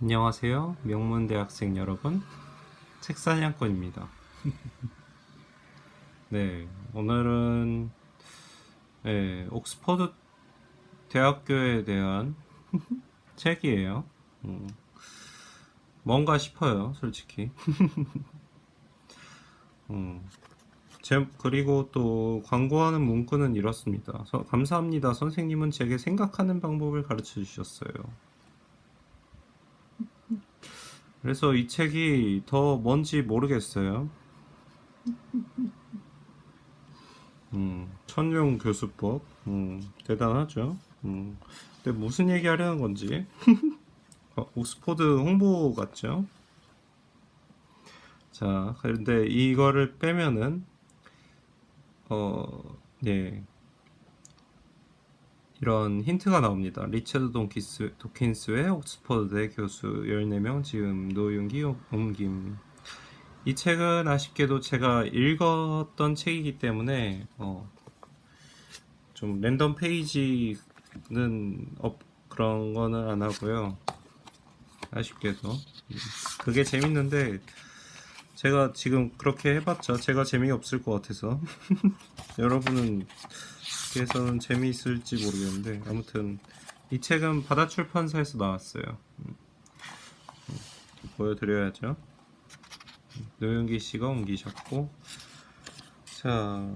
안녕하세요. 명문대학생 여러분. 책사냥꾼입니다. 네, 오늘은 옥스퍼드 대학교에 대한 책이에요. 음, 뭔가 싶어요, 솔직히. 음, 그리고 또 광고하는 문구는 이렇습니다. 감사합니다. 선생님은 제게 생각하는 방법을 가르쳐 주셨어요. 그래서 이 책이 더 뭔지 모르겠어요. 천룡 교수법. 대단하죠. 근데 무슨 얘기 하려는 건지. 옥스포드 홍보 같죠? 자, 그런데 이거를 빼면은, 네. 이런 힌트가 나옵니다. 리처드 도킨스의 옥스퍼드대 교수 14명 지음 노윤기 옮김. 이 책은 아쉽게도 제가 읽었던 책이기 때문에 좀 랜덤 페이지는 그런 거는 안 하고요. 아쉽게도 그게 재밌는데 제가 지금 그렇게 해봤자 제가 재미없을 것 같아서 여러분은께서는 재미있을지 모르겠는데 아무튼 이 책은 바다출판사에서 나왔어요. 보여드려야죠. 노영기 씨가 옮기셨고, 자,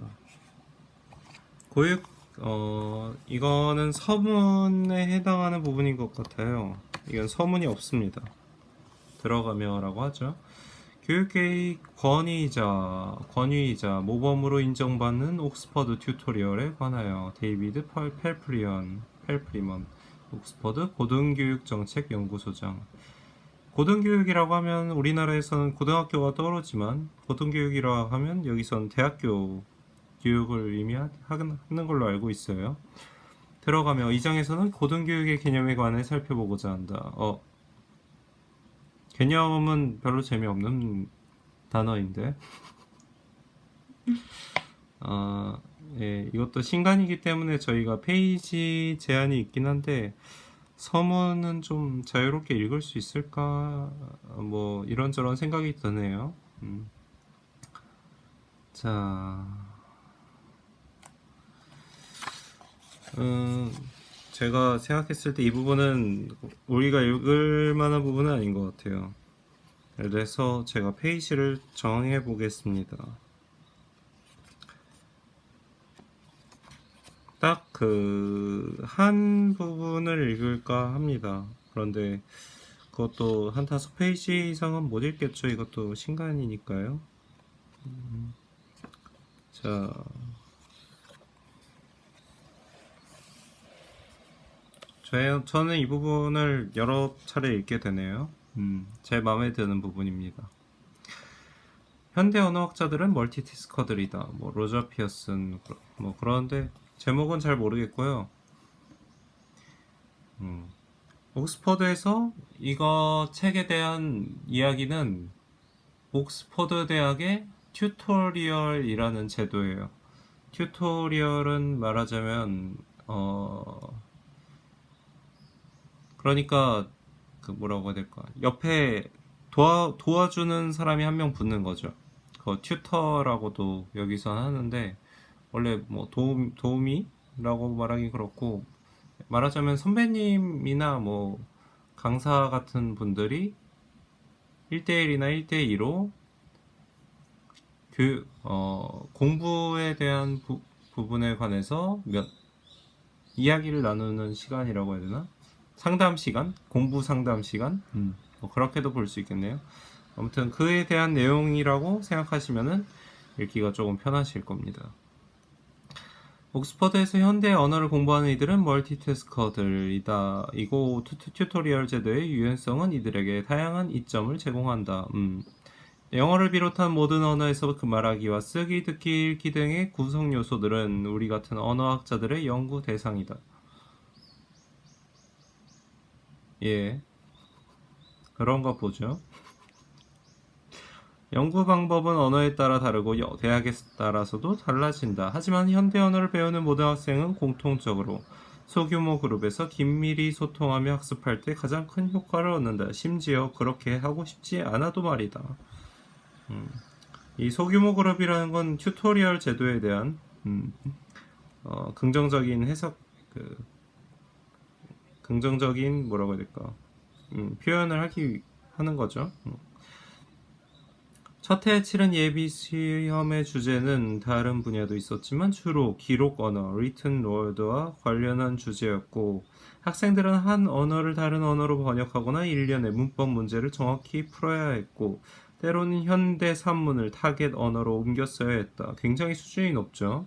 고육 이거는 서문에 해당하는 부분인 것 같아요. 이건 서문이 없습니다. 들어가며라고 하죠. 교육계의 권위이자 모범으로 인정받는 옥스퍼드 튜토리얼에 관하여 데이비드 펠프리먼 옥스퍼드 고등교육정책연구소장. 고등교육이라고 하면 우리나라에서는 고등학교가 떠오르지만 고등교육이라고 하면 여기선 대학교 교육을 의미하는 걸로 알고 있어요. 들어가며 이 장에서는 고등교육의 개념에 관해 살펴보고자 한다. 개념은 별로 재미없는 단어인데 예, 이것도 신간이기 때문에 저희가 페이지 제한이 있긴 한데 서문은 좀 자유롭게 읽을 수 있을까 뭐 이런저런 생각이 드네요. 자, 제가 생각했을 때 이 부분은 우리가 읽을 만한 부분은 아닌 것 같아요. 그래서 제가 페이지를 정해 보겠습니다. 딱 그 한 부분을 읽을까 합니다. 그런데 그것도 한 5페이지 이상은 못 읽겠죠. 이것도 신간이니까요. 자, 저는 이 부분을 여러 차례 읽게 되네요. 제 마음에 드는 부분입니다. 현대 언어학자들은 멀티태스커들이다. 뭐 로저 피어슨 뭐 그런데 제목은 잘 모르겠고요. 옥스퍼드에서 이거 책에 대한 이야기는 옥스퍼드 대학의 튜토리얼이라는 제도예요. 튜토리얼은 말하자면 그러니까 그 뭐라고 해야 될까? 옆에 도와주는 사람이 한 명 붙는 거죠. 그 튜터라고도 여기서 하는데 원래 뭐 도우미라고 말하기 그렇고 말하자면 선배님이나 뭐 강사 같은 분들이 1대1이나 1대2로 공부에 대한 부분에 관해서 이야기를 나누는 시간이라고 해야 되나? 상담 시간? 공부 상담 시간? 뭐 그렇게도 볼 수 있겠네요. 아무튼 그에 대한 내용이라고 생각하시면은 읽기가 조금 편하실 겁니다. 옥스퍼드에서 현대 언어를 공부하는 이들은 멀티태스커들이다. 이고 튜토리얼 제도의 유연성은 이들에게 다양한 이점을 제공한다. 영어를 비롯한 모든 언어에서 그 말하기와 쓰기, 듣기, 읽기 등의 구성 요소들은 우리 같은 언어학자들의 연구 대상이다. 예, 그런가 보죠. 연구 방법은 언어에 따라 다르고 대학에 따라서도 달라진다. 하지만 현대 언어를 배우는 모든 학생은 공통적으로 소규모 그룹에서 긴밀히 소통하며 학습할 때 가장 큰 효과를 얻는다. 심지어 그렇게 하고 싶지 않아도 말이다. 이 소규모 그룹이라는 건 튜토리얼 제도에 대한 긍정적인 해석, 긍정적인 뭐라고 해야 될까? 표현을 하는 거죠. 첫 해에 치른 예비 시험의 주제는 다른 분야도 있었지만 주로 기록 언어, written word와 관련한 주제였고, 학생들은 한 언어를 다른 언어로 번역하거나 일련의 문법 문제를 정확히 풀어야 했고, 때로는 현대 산문을 타겟 언어로 옮겨 써야 했다. 굉장히 수준이 높죠.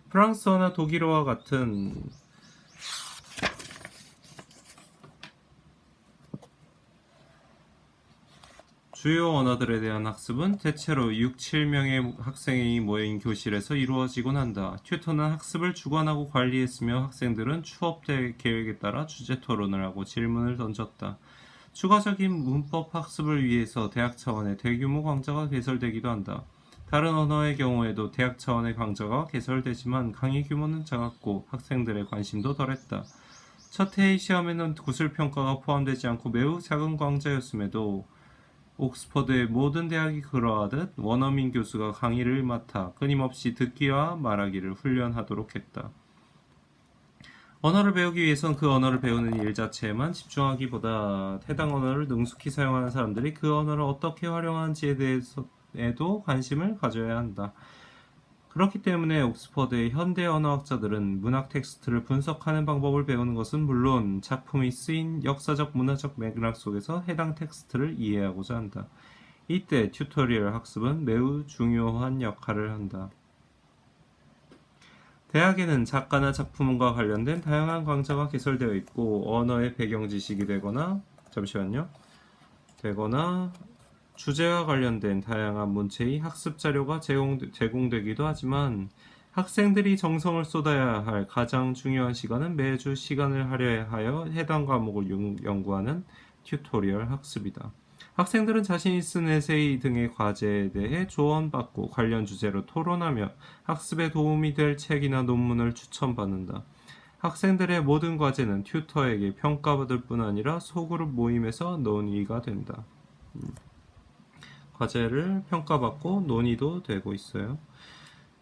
프랑스어나 독일어와 같은 주요 언어들에 대한 학습은 대체로 6, 7명의 학생이 모인 교실에서 이루어지곤 한다. 튜터는 학습을 주관하고 관리했으며 학생들은 추업 계획에 따라 주제 토론을 하고 질문을 던졌다. 추가적인 문법 학습을 위해서 대학 차원의 대규모 강좌가 개설되기도 한다. 다른 언어의 경우에도 대학 차원의 강좌가 개설되지만 강의 규모는 작았고 학생들의 관심도 덜했다. 첫 해의 시험에는 구술 평가가 포함되지 않고 매우 작은 강좌였음에도 옥스퍼드의 모든 대학이 그러하듯 원어민 교수가 강의를 맡아 끊임없이 듣기와 말하기를 훈련하도록 했다. 언어를 배우기 위해선 그 언어를 배우는 일 자체에만 집중하기보다 해당 언어를 능숙히 사용하는 사람들이 그 언어를 어떻게 활용하는지에 대해서에도 관심을 가져야 한다. 그렇기 때문에 옥스퍼드의 현대 언어학자들은 문학 텍스트를 분석하는 방법을 배우는 것은 물론 작품이 쓰인 역사적 문화적 맥락 속에서 해당 텍스트를 이해하고자 한다. 이때 튜토리얼 학습은 매우 중요한 역할을 한다. 대학에는 작가나 작품과 관련된 다양한 강좌가 개설되어 있고 언어의 배경 지식이 되거나 주제와 관련된 다양한 문체의 학습 자료가 제공되기도 하지만 학생들이 정성을 쏟아야 할 가장 중요한 시간은 매주 시간을 할애하여 해당 과목을 연구하는 튜토리얼 학습이다. 학생들은 자신이 쓴 에세이 등의 과제에 대해 조언받고 관련 주제로 토론하며 학습에 도움이 될 책이나 논문을 추천받는다. 학생들의 모든 과제는 튜터에게 평가받을 뿐 아니라 소그룹 모임에서 논의가 된다. 과제를 평가받고 논의도 되고 있어요.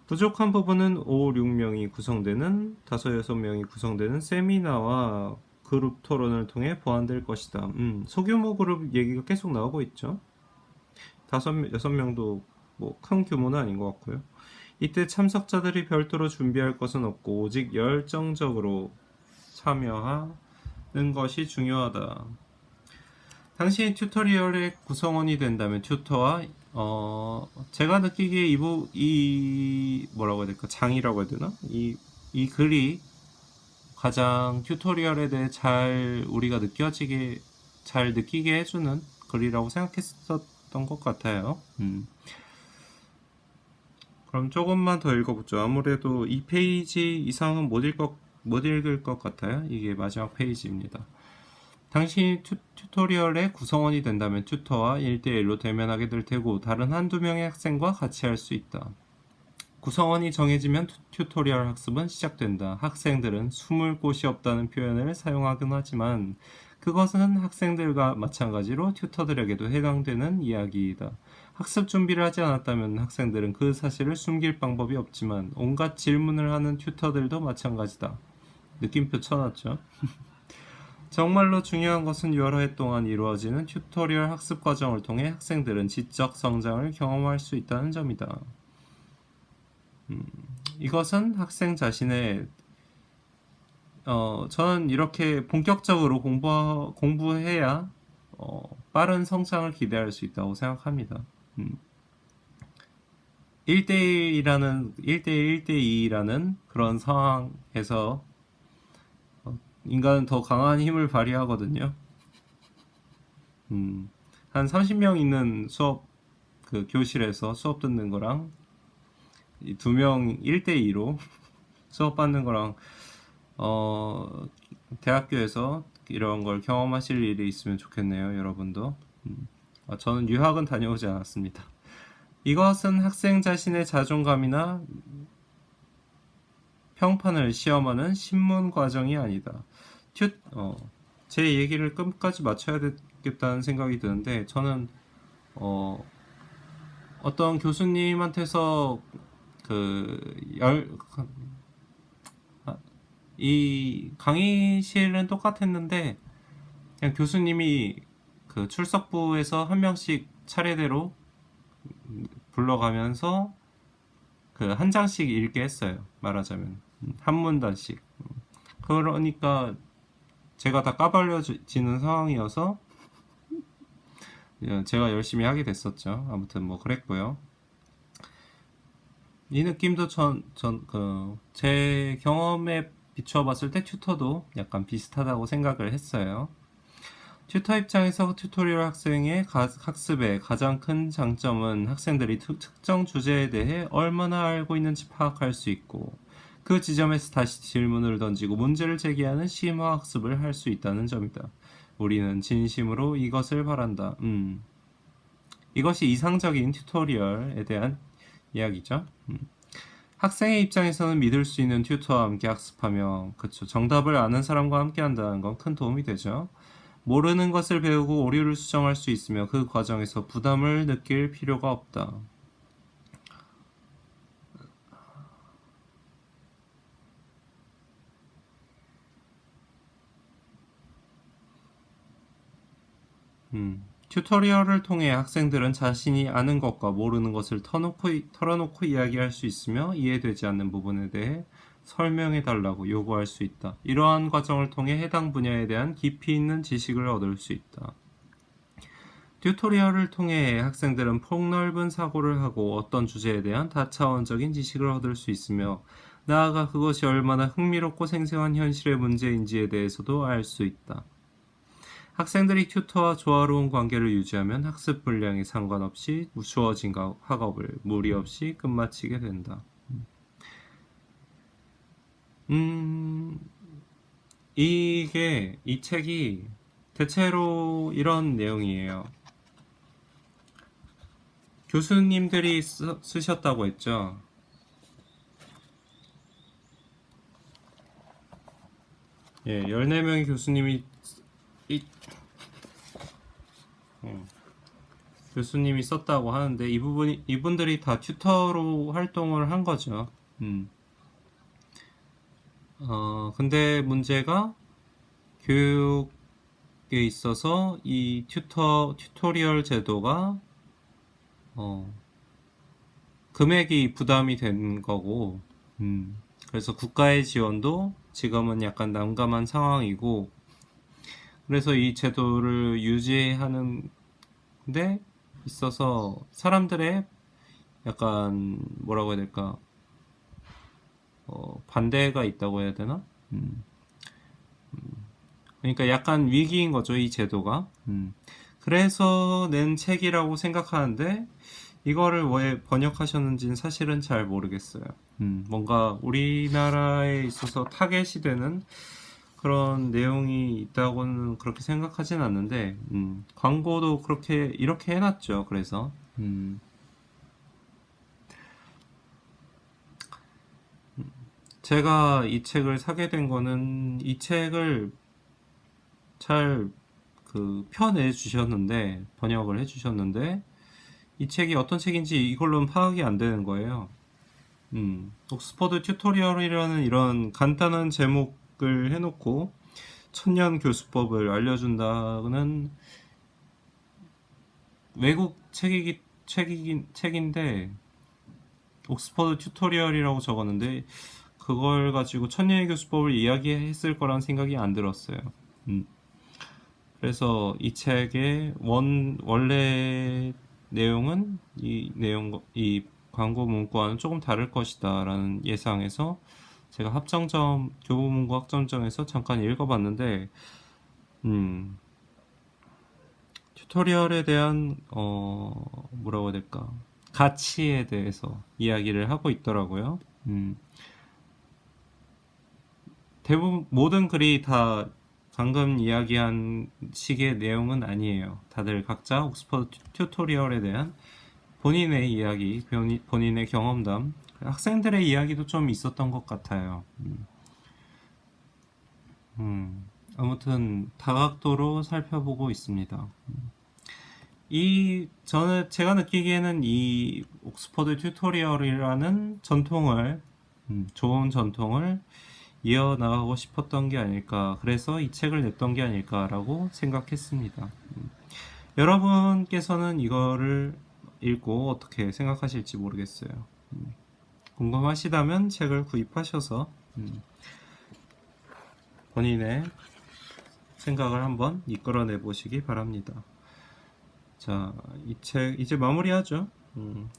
부족한 부분은 5, 6명이 구성되는 5, 6명이 구성되는 세미나와 그룹 토론을 통해 보완될 것이다. 소규모 그룹 얘기가 계속 나오고 있죠. 5, 6명도 뭐 큰 규모는 아닌 것 같고요. 이때 참석자들이 별도로 준비할 것은 없고 오직 열정적으로 참여하는 것이 중요하다. 당신이 튜토리얼의 구성원이 된다면 튜터와 제가 느끼기에 뭐라고 해야 될까, 장이라고 해야 되나, 이 글이 가장 튜토리얼에 대해 우리가 잘 느끼게 해주는 글이라고 생각했었던 것 같아요. 그럼 조금만 더 읽어보죠. 아무래도 2페이지 이상은 못 읽을 것 같아요. 이게 마지막 페이지입니다. 당신이 튜토리얼의 구성원이 된다면 튜터와 1대1로 대면하게 될 테고 다른 한두 명의 학생과 같이 할 수 있다. 구성원이 정해지면 튜토리얼 학습은 시작된다. 학생들은 숨을 곳이 없다는 표현을 사용하긴 하지만 그것은 학생들과 마찬가지로 튜터들에게도 해당되는 이야기이다. 학습 준비를 하지 않았다면 학생들은 그 사실을 숨길 방법이 없지만 온갖 질문을 하는 튜터들도 마찬가지다. 느낌표 쳐놨죠? 정말로 중요한 것은 여러 해 동안 이루어지는 튜토리얼 학습 과정을 통해 학생들은 지적 성장을 경험할 수 있다는 점이다. 이것은 학생 자신의 저는 이렇게 본격적으로 공부해야 빠른 성장을 기대할 수 있다고 생각합니다. 1대1, 1대2라는 그런 상황에서 인간은 더 강한 힘을 발휘하거든요. 한 30명 있는 교실에서 수업 듣는 거랑 2명 1대2로 수업 받는 거랑 대학교에서 이런 걸 경험하실 일이 있으면 좋겠네요, 여러분도. 저는 유학은 다녀오지 않았습니다. 이것은 학생 자신의 자존감이나 평판을 시험하는 신문 과정이 아니다. 제 얘기를 끝까지 맞춰야 되겠다는 생각이 드는데, 저는 어떤 교수님한테서 이 강의실은 똑같았는데, 그냥 교수님이 그 출석부에서 한 명씩 차례대로 불러가면서 그 한 장씩 읽게 했어요. 말하자면 한 문단씩. 그러니까 제가 다 까발려지는 상황이어서 제가 열심히 하게 됐었죠. 아무튼 뭐 그랬고요. 이 느낌도 제 경험에 비추어 봤을 때 튜터도 약간 비슷하다고 생각을 했어요. 튜터 입장에서 튜토리얼 학생의 학습의 가장 큰 장점은 학생들이 특정 주제에 대해 얼마나 알고 있는지 파악할 수 있고, 그 지점에서 다시 질문을 던지고 문제를 제기하는 심화 학습을 할 수 있다는 점이다. 우리는 진심으로 이것을 바란다. 이것이 이상적인 튜토리얼에 대한 이야기죠. 학생의 입장에서는 믿을 수 있는 튜터와 함께 학습하며, 그쵸, 정답을 아는 사람과 함께 한다는 건 큰 도움이 되죠. 모르는 것을 배우고 오류를 수정할 수 있으며 그 과정에서 부담을 느낄 필요가 없다. 튜토리얼을 통해 학생들은 자신이 아는 것과 모르는 것을 털어놓고 이야기할 수 있으며, 이해되지 않는 부분에 대해 설명해 달라고 요구할 수 있다. 이러한 과정을 통해 해당 분야에 대한 깊이 있는 지식을 얻을 수 있다. 튜토리얼을 통해 학생들은 폭넓은 사고를 하고 어떤 주제에 대한 다차원적인 지식을 얻을 수 있으며, 나아가 그것이 얼마나 흥미롭고 생생한 현실의 문제인지에 대해서도 알 수 있다. 학생들이 튜터와 조화로운 관계를 유지하면 학습 분량에 상관없이 주어진 학업을 무리 없이 끝마치게 된다. 이 책이 대체로 이런 내용이에요. 교수님들이 쓰셨다고 했죠. 예, 14명의 교수님이 썼다고 하는데, 이분들이 다 튜터로 활동을 한 거죠. 근데 문제가 교육에 있어서 이 튜토리얼 제도가 금액이 부담이 된 거고, 그래서 국가의 지원도 지금은 약간 난감한 상황이고, 그래서 이 제도를 유지하는 데 있어서 사람들의 약간 뭐라고 해야 될까, 반대가 있다고 해야 되나? 그러니까 약간 위기인 거죠, 이 제도가. 그래서 낸 책이라고 생각하는데, 이거를 왜 번역하셨는지는 사실은 잘 모르겠어요. 뭔가 우리나라에 있어서 타겟이 되는 그런 내용이 있다고는 그렇게 생각하진 않는데, 광고도 이렇게 해놨죠. 그래서 제가 이 책을 사게 된 거는, 이 책을 잘 펴내 주셨는데, 번역을 해 주셨는데, 이 책이 어떤 책인지 이걸로는 파악이 안 되는 거예요. 옥스퍼드 튜토리얼이라는 이런 간단한 제목을 해놓고 천년 교수법을 알려준다는 외국 책인데, 옥스퍼드 튜토리얼이라고 적었는데, 그걸 가지고 천년의 교수법을 이야기했을 거란 생각이 안 들었어요. 그래서 이 책의 원래 내용은 이 광고 문구와는 조금 다를 것이다 라는 예상에서 제가 교보문고 학점정에서 잠깐 읽어봤는데, 튜토리얼에 대한 뭐라고 해야 될까, 가치에 대해서 이야기를 하고 있더라고요. 대부분 모든 글이 다 방금 이야기한 식의 내용은 아니에요. 다들 각자 옥스퍼드 튜토리얼에 대한 본인의 이야기, 본인의 경험담, 학생들의 이야기도 좀 있었던 것 같아요. 아무튼 다각도로 살펴보고 있습니다. 제가 느끼기에는 이 옥스퍼드 튜토리얼이라는 전통을, 좋은 전통을 이어나가고 싶었던 게 아닐까, 그래서 이 책을 냈던 게 아닐까라고 생각했습니다. 여러분께서는 이거를 읽고 어떻게 생각하실지 모르겠어요. 궁금하시다면 책을 구입하셔서 본인의 생각을 한번 이끌어내 보시기 바랍니다. 자, 이 책 이제 마무리하죠.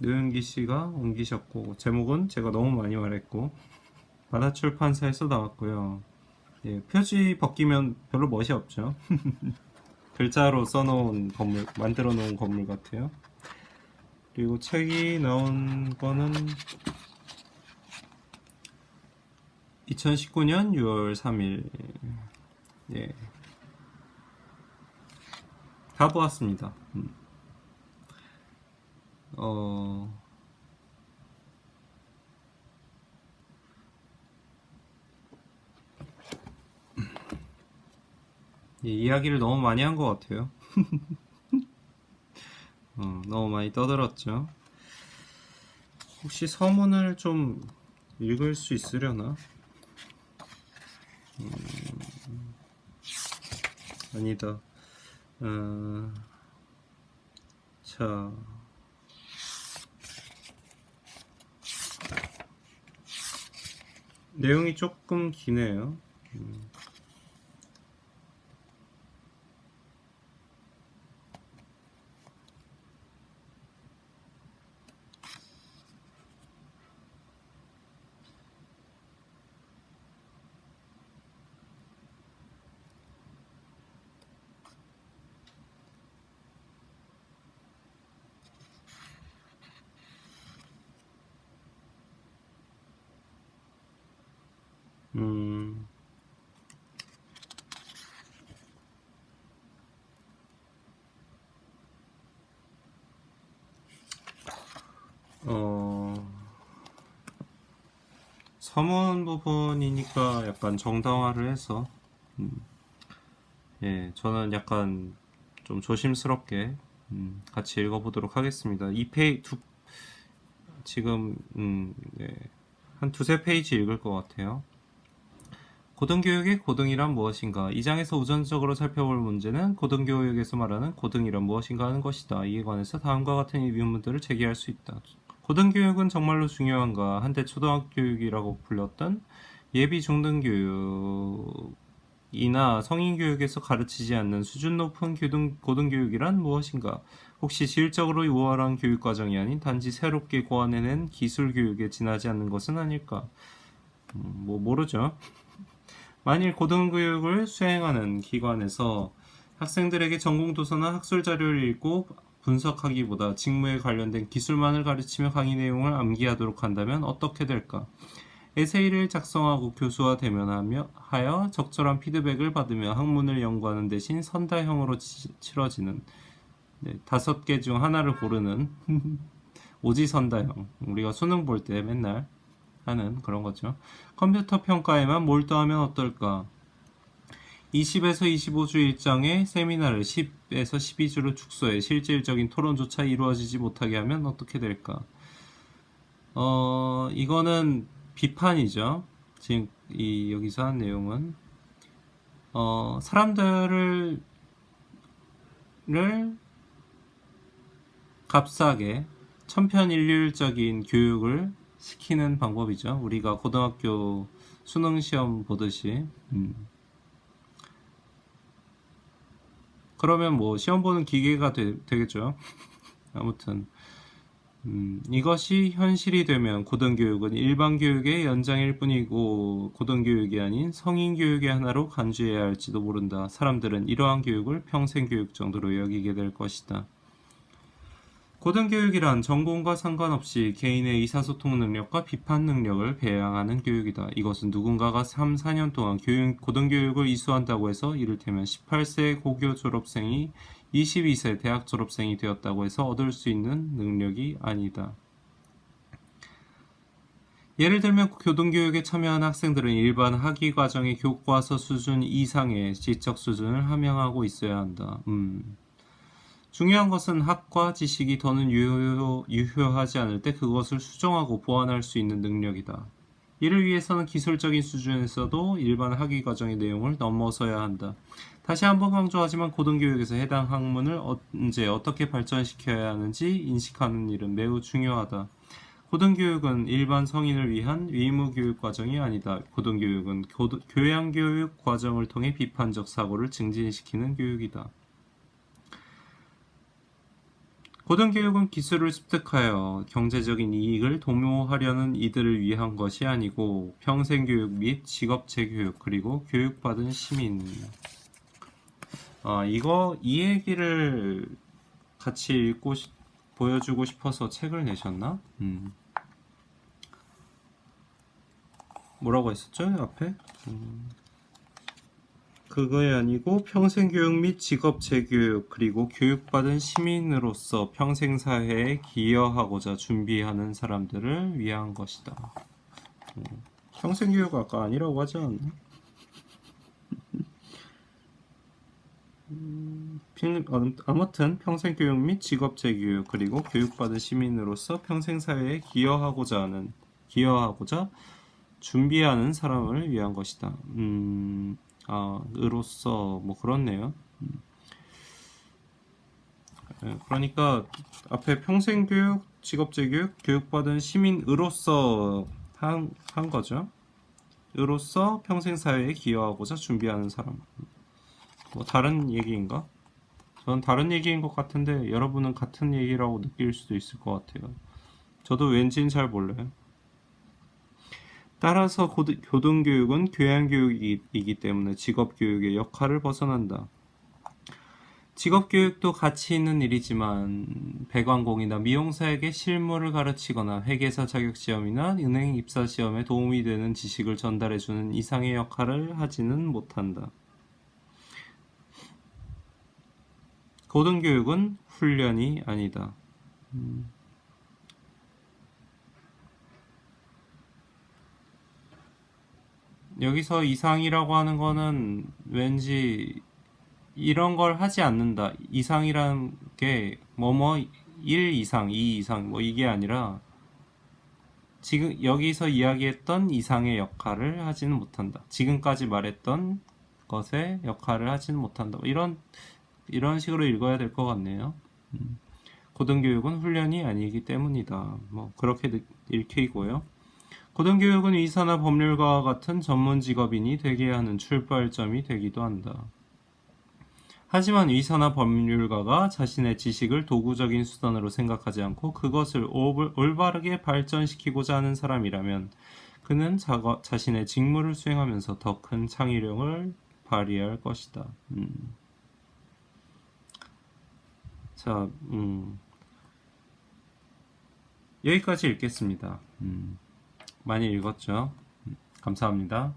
류은기 씨가 옮기셨고, 제목은 제가 너무 많이 말했고, 바다출판사에서 나왔고요. 예, 표지 벗기면 별로 멋이 없죠. 글자로 써놓은 건물, 만들어 놓은 건물 같아요. 그리고 책이 나온 거는 2019년 6월 3일. 예. 다 보았습니다. 예, 이야기를 너무 많이 한 것 같아요. 너무 많이 떠들었죠. 혹시 서문을 좀 읽을 수 있으려나? 아니다. 자, 내용이 조금 기네요. 음, 서문 부분이니까 약간 정당화를 해서, 예, 저는 약간 좀 조심스럽게 같이 읽어보도록 하겠습니다. 지금 네, 한 두세 페이지 읽을 것 같아요. 고등교육의 고등이란 무엇인가? 이 장에서 우선적으로 살펴볼 문제는 고등교육에서 말하는 고등이란 무엇인가 하는 것이다. 이에 관해서 다음과 같은 의문들을 제기할 수 있다. 고등교육은 정말로 중요한가? 한때 초등학교육이라고 불렸던 예비 중등교육이나 성인교육에서 가르치지 않는 수준 높은 고등교육이란 무엇인가? 혹시 질적으로 우월한 교육과정이 아닌 단지 새롭게 고안해낸 기술교육에 지나지 않는 것은 아닐까? 모르죠. 만일 고등교육을 수행하는 기관에서 학생들에게 전공도서나 학술자료를 읽고 분석하기보다 직무에 관련된 기술만을 가르치며 강의 내용을 암기하도록 한다면 어떻게 될까? 에세이를 작성하고 교수와 대면하여 적절한 피드백을 받으며 학문을 연구하는 대신 선다형으로 치러지는 5개 중 하나를 고르는 오지선다형. 우리가 수능 볼 때 맨날 하는 그런 거죠. 컴퓨터 평가에만 몰두하면 어떨까? 20에서 25주 일정의 세미나를 10에서 12주로 축소해 실질적인 토론조차 이루어지지 못하게 하면 어떻게 될까? 이거는 비판이죠. 지금 여기서 한 내용은 사람들을 값싸게 천편일률적인 교육을 시키는 방법이죠. 우리가 고등학교 수능시험 보듯이. 그러면 뭐 시험 보는 기계가 되겠죠. 아무튼 이것이 현실이 되면 고등교육은 일반교육의 연장일 뿐이고 고등교육이 아닌 성인교육의 하나로 간주해야 할지도 모른다. 사람들은 이러한 교육을 평생교육 정도로 여기게 될 것이다. 고등교육이란 전공과 상관없이 개인의 의사소통 능력과 비판 능력을 배양하는 교육이다. 이것은 누군가가 3, 4년 동안 고등교육을 이수한다고 해서 이를테면 18세 고교 졸업생이 22세 대학 졸업생이 되었다고 해서 얻을 수 있는 능력이 아니다. 예를 들면 고등교육에 참여한 학생들은 일반 학위과정의 교과서 수준 이상의 지적 수준을 함양하고 있어야 한다. 중요한 것은 학과 지식이 더는 유효하지 않을 때 그것을 수정하고 보완할 수 있는 능력이다. 이를 위해서는 기술적인 수준에서도 일반 학위과정의 내용을 넘어서야 한다. 다시 한번 강조하지만 고등교육에서 해당 학문을 언제 어떻게 발전시켜야 하는지 인식하는 일은 매우 중요하다. 고등교육은 일반 성인을 위한 의무교육 과정이 아니다. 고등교육은 교양교육 과정을 통해 비판적 사고를 증진시키는 교육이다. 고등교육은 기술을 습득하여 경제적인 이익을 도모하려는 이들을 위한 것이 아니고 평생교육 및 직업 재교육 그리고 교육받은 시민. 이 얘기를 같이 읽고 보여주고 싶어서 책을 내셨나? 뭐라고 했었죠? 앞에? 그거에 아니고 평생교육 및 직업 재교육 그리고 교육받은 시민으로서 평생사회에 기여하고자 준비하는 사람들을 위한 것이다. 평생교육 아까 아니라고 하지 않나? 아무튼 평생교육 및 직업 재교육 그리고 교육받은 시민으로서 평생사회에 기여하고자 준비하는 사람을 위한 것이다. 으로서 뭐 그렇네요. 그러니까 앞에 평생교육, 직업재교육, 교육받은 시민으로서 한 거죠. 으로서 평생사회에 기여하고자 준비하는 사람. 뭐 다른 얘기인가? 저는 다른 얘기인 것 같은데 여러분은 같은 얘기라고 느낄 수도 있을 것 같아요. 저도 왠지는 잘 몰라요. 따라서 고등교육은 교양교육이기 때문에 직업교육의 역할을 벗어난다. 직업교육도 가치 있는 일이지만 배관공이나 미용사에게 실무를 가르치거나 회계사 자격시험이나 은행 입사시험에 도움이 되는 지식을 전달해주는 이상의 역할을 하지는 못한다. 고등교육은 훈련이 아니다. 여기서 이상이라고 하는 거는 왠지 이런 걸 하지 않는다. 이상이란 게 뭐뭐 1 이상, 2 이상 뭐 이게 아니라 지금 여기서 이야기했던 이상의 역할을 하지는 못한다. 지금까지 말했던 것의 역할을 하지는 못한다. 이런 식으로 읽어야 될 것 같네요. 고등교육은 훈련이 아니기 때문이다. 뭐 그렇게 읽히고요. 고등교육은 의사나 법률가와 같은 전문 직업인이 되게 하는 출발점이 되기도 한다. 하지만 의사나 법률가가 자신의 지식을 도구적인 수단으로 생각하지 않고 그것을 올바르게 발전시키고자 하는 사람이라면 그는 자신의 직무를 수행하면서 더 큰 창의력을 발휘할 것이다. 자, 여기까지 읽겠습니다. 많이 읽었죠? 감사합니다.